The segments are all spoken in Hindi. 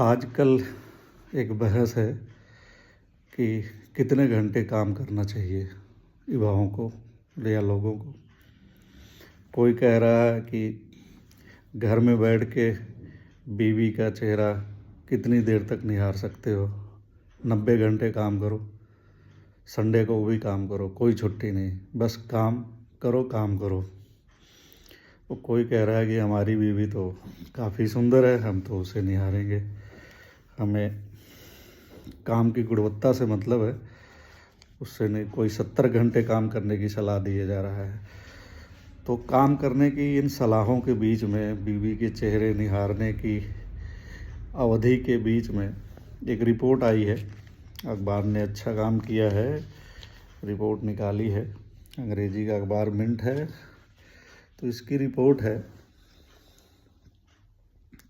आजकल एक बहस है कि कितने घंटे काम करना चाहिए युवाओं को या लोगों को। कोई कह रहा है कि घर में बैठ के बीवी का चेहरा कितनी देर तक निहार सकते हो, 90 घंटे काम करो, संडे को भी काम करो, कोई छुट्टी नहीं, बस काम करो काम करो। वो कोई कह रहा है कि हमारी बीवी तो काफ़ी सुंदर है, हम तो उसे निहारेंगे, हमें काम की गुणवत्ता से मतलब है, उससे नहीं। कोई 70 घंटे काम करने की सलाह दिया जा रहा है। तो काम करने की इन सलाहों के बीच में बीवी के चेहरे निहारने की अवधि के बीच में एक रिपोर्ट आई है। अखबार ने अच्छा काम किया है, रिपोर्ट निकाली है। अंग्रेजी का अखबार मिंट है। तो इसकी रिपोर्ट है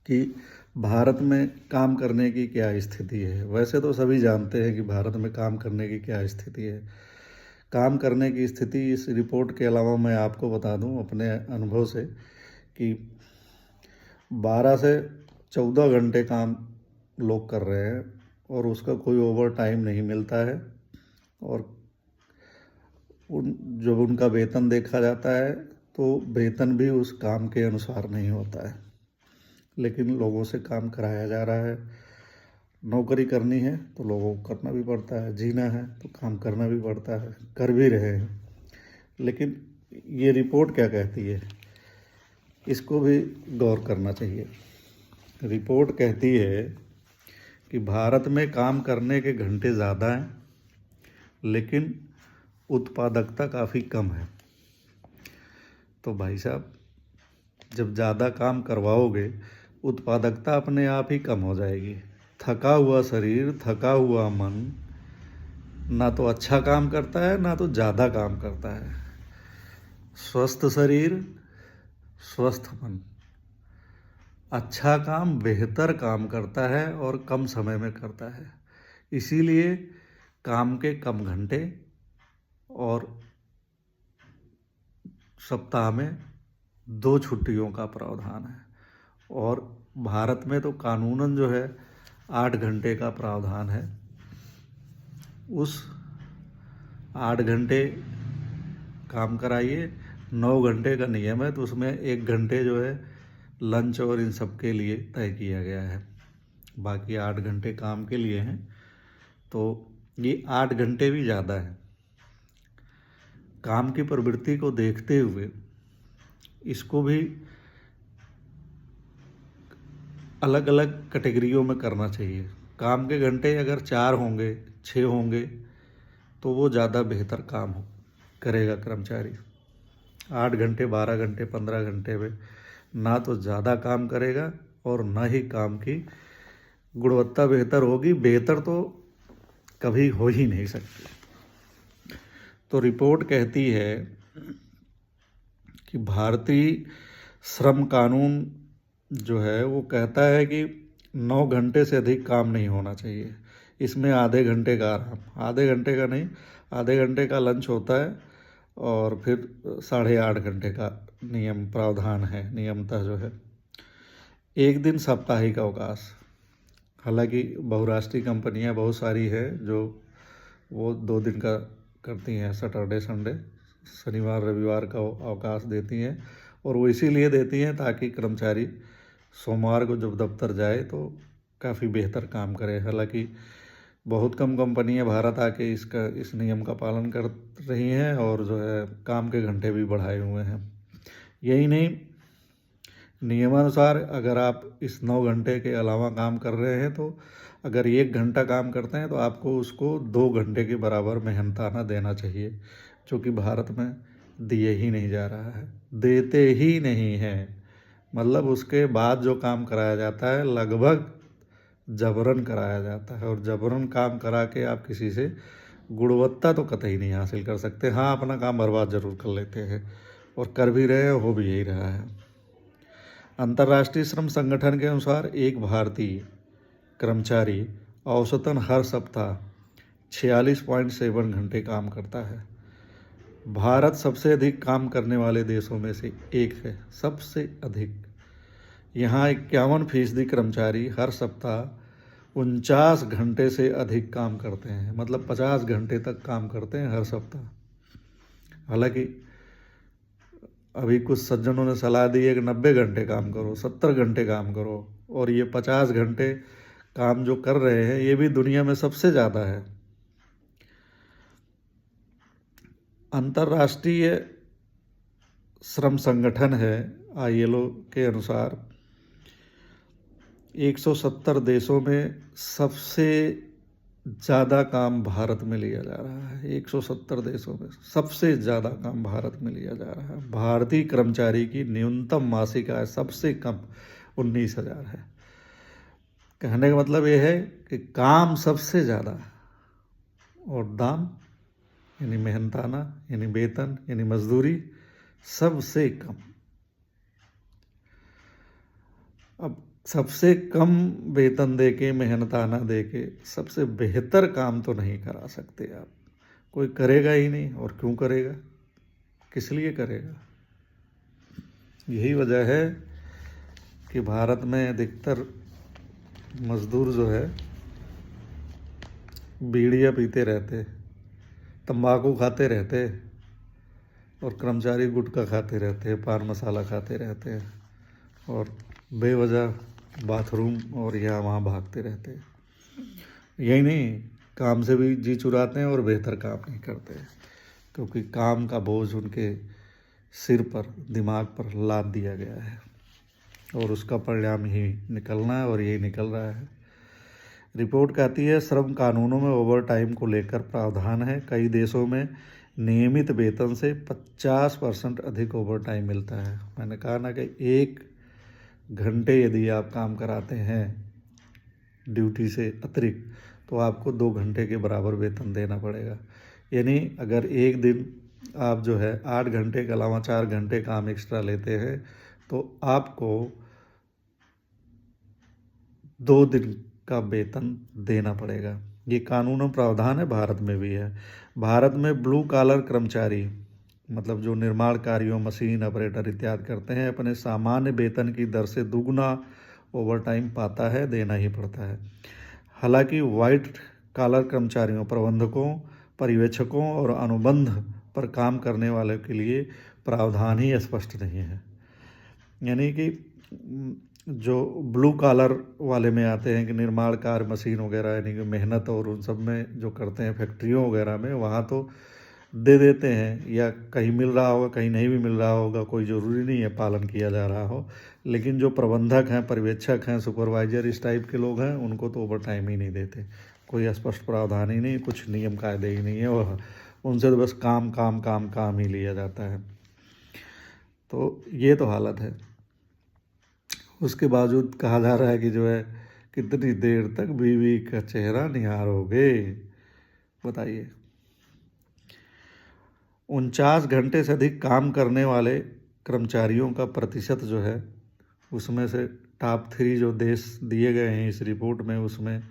कि भारत में काम करने की क्या स्थिति है। वैसे तो सभी जानते हैं कि भारत में काम करने की क्या स्थिति है। काम करने की स्थिति इस रिपोर्ट के अलावा मैं आपको बता दूं अपने अनुभव से कि 12 से 14 घंटे काम लोग कर रहे हैं और उसका कोई ओवर टाइम नहीं मिलता है। और जब उनका वेतन देखा जाता है तो वेतन भी उस काम के अनुसार नहीं होता है, लेकिन लोगों से काम कराया जा रहा है। नौकरी करनी है तो लोगों को करना भी पड़ता है, जीना है तो काम करना भी पड़ता है, कर भी रहे हैं। लेकिन ये रिपोर्ट क्या कहती है, इसको भी गौर करना चाहिए। रिपोर्ट कहती है कि भारत में काम करने के घंटे ज़्यादा हैं, लेकिन उत्पादकता काफ़ी कम है। तो भाई साहब, जब ज़्यादा काम करवाओगे उत्पादकता अपने आप ही कम हो जाएगी। थका हुआ शरीर, थका हुआ मन ना तो अच्छा काम करता है ना तो ज़्यादा काम करता है। स्वस्थ शरीर, स्वस्थ मन अच्छा काम, बेहतर काम करता है और कम समय में करता है। इसीलिए काम के कम घंटे और सप्ताह में 2 छुट्टियों का प्रावधान है। और भारत में तो कानूनन जो है 8 घंटे का प्रावधान है। उस 8 घंटे काम कराइए, 9 घंटे का नियम है, तो उसमें 1 घंटे जो है लंच और इन सब के लिए तय किया गया है। बाकी 8 घंटे काम के लिए हैं। तो ये 8 घंटे भी ज़्यादा है। काम की प्रवृत्ति को देखते हुए इसको भी अलग अलग कैटेगरियों में करना चाहिए। काम के घंटे अगर 4 होंगे, 6 होंगे तो वो ज़्यादा बेहतर काम करेगा कर्मचारी। 8 घंटे, 12 घंटे, 15 घंटे में ना तो ज़्यादा काम करेगा और ना ही काम की गुणवत्ता बेहतर होगी। बेहतर तो कभी हो ही नहीं सकती। तो रिपोर्ट कहती है कि भारतीय श्रम कानून जो है वो कहता है कि 9 घंटे से अधिक काम नहीं होना चाहिए। इसमें आधे घंटे का आराम, आधे घंटे का नहीं, आधे घंटे का लंच होता है और फिर 8.5 घंटे का नियम प्रावधान है, नियमतः जो है। एक दिन साप्ताहिक अवकाश। हालांकि बहुराष्ट्रीय कंपनियां बहुत सारी है जो वो 2 दिन का करती हैं, सैटरडे संडे, शनिवार रविवार का अवकाश देती हैं। और वो इसीलिए देती हैं ताकि कर्मचारी सोमवार को जब दफ्तर जाए तो काफ़ी बेहतर काम करे। हालांकि बहुत कम कंपनियां भारत आके इस नियम का पालन कर रही हैं और जो है काम के घंटे भी बढ़ाए हुए हैं। यही नहीं, नियमानुसार अगर आप इस 9 घंटे के अलावा काम कर रहे हैं तो अगर 1 घंटा काम करते हैं तो आपको उसको 2 घंटे के बराबर मेहनताना देना चाहिए, जो कि भारत में दिए ही नहीं जा रहा है, देते ही नहीं है। मतलब उसके बाद जो काम कराया जाता है लगभग जबरन कराया जाता है, और जबरन काम करा के आप किसी से गुणवत्ता तो कतई नहीं हासिल कर सकते। हाँ, अपना काम बर्बाद जरूर कर लेते हैं और कर भी रहे हैं, हो भी यही रहा है। अंतर्राष्ट्रीय श्रम संगठन के अनुसार एक भारतीय कर्मचारी औसतन हर सप्ताह 46.7 घंटे काम करता है। भारत सबसे अधिक काम करने वाले देशों में से एक है, सबसे अधिक। यहाँ 51% कर्मचारी हर सप्ताह 49 घंटे से अधिक काम करते हैं, मतलब 50 घंटे तक काम करते हैं हर सप्ताह। हालांकि अभी कुछ सज्जनों ने सलाह दी है कि 90 घंटे काम करो, 70 घंटे काम करो, और ये 50 घंटे काम जो कर रहे हैं ये भी दुनिया में सबसे ज़्यादा है। अंतर्राष्ट्रीय श्रम संगठन है ILO के अनुसार 170 देशों में सबसे ज़्यादा काम भारत में लिया जा रहा है। 170 देशों में सबसे ज़्यादा काम भारत में लिया जा रहा है। भारतीय कर्मचारी की न्यूनतम मासिक आय सबसे कम 19,000 है। कहने का मतलब ये है कि काम सबसे ज़्यादा और दाम यानी मेहनताना यानी वेतन यानी मजदूरी सबसे कम। अब सबसे कम वेतन देके, मेहनताना देके सबसे बेहतर काम तो नहीं करा सकते आप। कोई करेगा ही नहीं, और क्यों करेगा, किस लिए करेगा। यही वजह है कि भारत में अधिकतर मजदूर जो है बीड़ियाँ पीते रहते, तंबाकू खाते रहते, और कर्मचारी गुटखा खाते रहते, पान मसाला खाते रहते हैं, और बेवजह बाथरूम और यहाँ वहाँ भागते रहते हैं। यही नहीं, काम से भी जी चुराते हैं और बेहतर काम नहीं करते, क्योंकि काम का बोझ उनके सिर पर, दिमाग पर लाद दिया गया है, और उसका परिणाम ही निकलना है, और यही निकल रहा है। रिपोर्ट कहती है श्रम कानूनों में ओवर टाइम को लेकर प्रावधान है। कई देशों में नियमित वेतन से 50% अधिक ओवर टाइम मिलता है। मैंने कहा ना कि 1 घंटे यदि आप काम कराते हैं ड्यूटी से अतिरिक्त, तो आपको 2 घंटे के बराबर वेतन देना पड़ेगा। यानी अगर एक दिन आप जो है 8 घंटे के अलावा 4 घंटे काम एक्स्ट्रा लेते हैं, तो आपको 2 दिन का वेतन देना पड़ेगा। ये कानून और प्रावधान है, भारत में भी है। भारत में ब्लू कॉलर कर्मचारी, मतलब जो निर्माण कार्यों, मशीन ऑपरेटर इत्यादि करते हैं, अपने सामान्य वेतन की दर से दुगुना ओवर टाइम पाता है, देना ही पड़ता है। हालांकि वाइट कॉलर कर्मचारियों, प्रबंधकों, पर्यवेक्षकों और अनुबंध पर काम करने वालों के लिए प्रावधान ही स्पष्ट नहीं है। यानी कि जो ब्लू कॉलर वाले में आते हैं कि निर्माण कार्य, मशीन वगैरह, यानी कि मेहनत और उन सब में जो करते हैं फैक्ट्रियों वगैरह में, वहाँ तो दे देते हैं, या कहीं मिल रहा होगा, कहीं नहीं भी मिल रहा होगा, कोई ज़रूरी नहीं है पालन किया जा रहा हो। लेकिन जो प्रबंधक हैं, पर्यवेक्षक हैं, सुपरवाइजर, इस टाइप के लोग हैं, उनको तो ओवर टाइम ही नहीं देते। कोई स्पष्ट प्रावधान ही नहीं, कुछ नियम कायदे ही नहीं है, और उनसे तो बस काम काम काम काम ही लिया जाता है। तो ये तो हालत है। उसके बावजूद कहा जा रहा है कि जो है कितनी देर तक बीवी का चेहरा निहारोगे, बताइए। 49 घंटे से अधिक काम करने वाले कर्मचारियों का प्रतिशत जो है, उसमें से टॉप 3 जो देश दिए गए हैं इस रिपोर्ट में, उसमें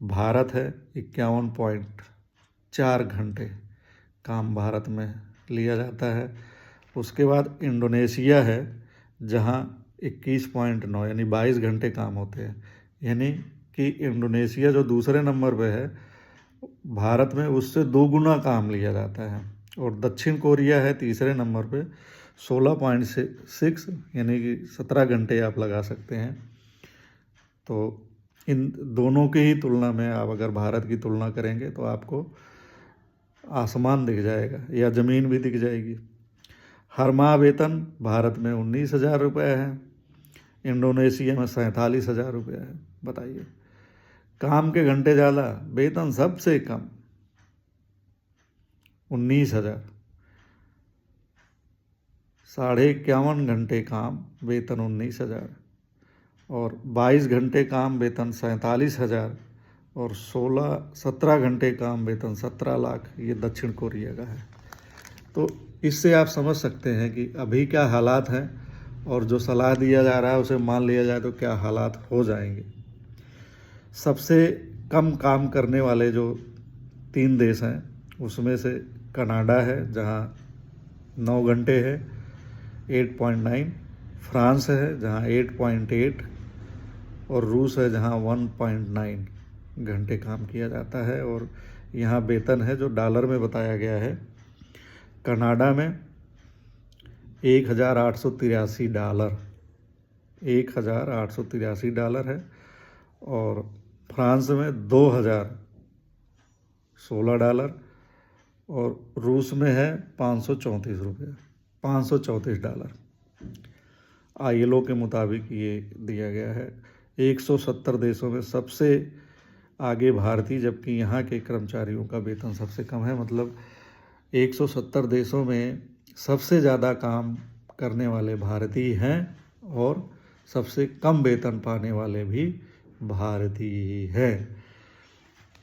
भारत है। 51.4 घंटे काम भारत में लिया जाता है। उसके बाद इंडोनेशिया है, जहां 21.9 यानी 22 घंटे काम होते हैं। यानी कि इंडोनेशिया जो दूसरे नंबर पे है, भारत में उससे 2 गुना काम लिया जाता है। और दक्षिण कोरिया है तीसरे नंबर पे, 16.6 यानी कि 17 घंटे आप लगा सकते हैं। तो इन दोनों की ही तुलना में आप अगर भारत की तुलना करेंगे तो आपको आसमान दिख जाएगा, या ज़मीन भी दिख जाएगी। हर माह वेतन भारत में 19,000 रुपये है, इंडोनेशिया में 47,000 रुपये है। बताइए, काम के घंटे ज़्यादा, वेतन सबसे कम 19,000। 51.5 घंटे काम, वेतन 19,000, और 22 घंटे काम, वेतन 47,000, और 17 घंटे काम, वेतन 17 लाख। ये दक्षिण कोरिया का है। तो इससे आप समझ सकते हैं कि अभी क्या हालात हैं, और जो सलाह दिया जा रहा है उसे मान लिया जाए तो क्या हालात हो जाएंगे। सबसे कम काम करने वाले जो 3 देश हैं, उसमें से कनाडा है, जहां 9 घंटे है, 8.9। फ्रांस है, जहां 8.8। और रूस है जहाँ 1.9 घंटे काम किया जाता है। और यहाँ वेतन है जो डॉलर में बताया गया है, कनाडा में $1,883, $1,883 है। और फ्रांस में $2,016 और रूस में है $534। ILO के मुताबिक ये दिया गया है। 170 देशों में सबसे आगे भारतीय, जबकि यहाँ के कर्मचारियों का वेतन सबसे कम है। मतलब 170 देशों में सबसे ज़्यादा काम करने वाले भारतीय हैं और सबसे कम वेतन पाने वाले भी भारतीय ही हैं।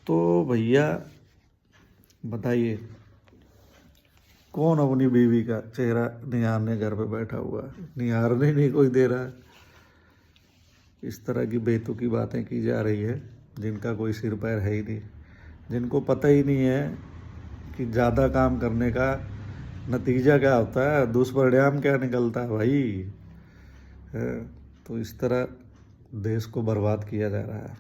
तो भैया बताइए, कौन अपनी बीवी का चेहरा निहारने घर पे बैठा हुआ है? निहारने नहीं कोई दे रहा है। इस तरह की बेतुकी बातें की जा रही है जिनका कोई सिर पैर है ही नहीं, जिनको पता ही नहीं है कि ज़्यादा काम करने का नतीजा क्या होता है, दुष्परिणाम क्या निकलता है भाई। तो इस तरह देश को बर्बाद किया जा रहा है।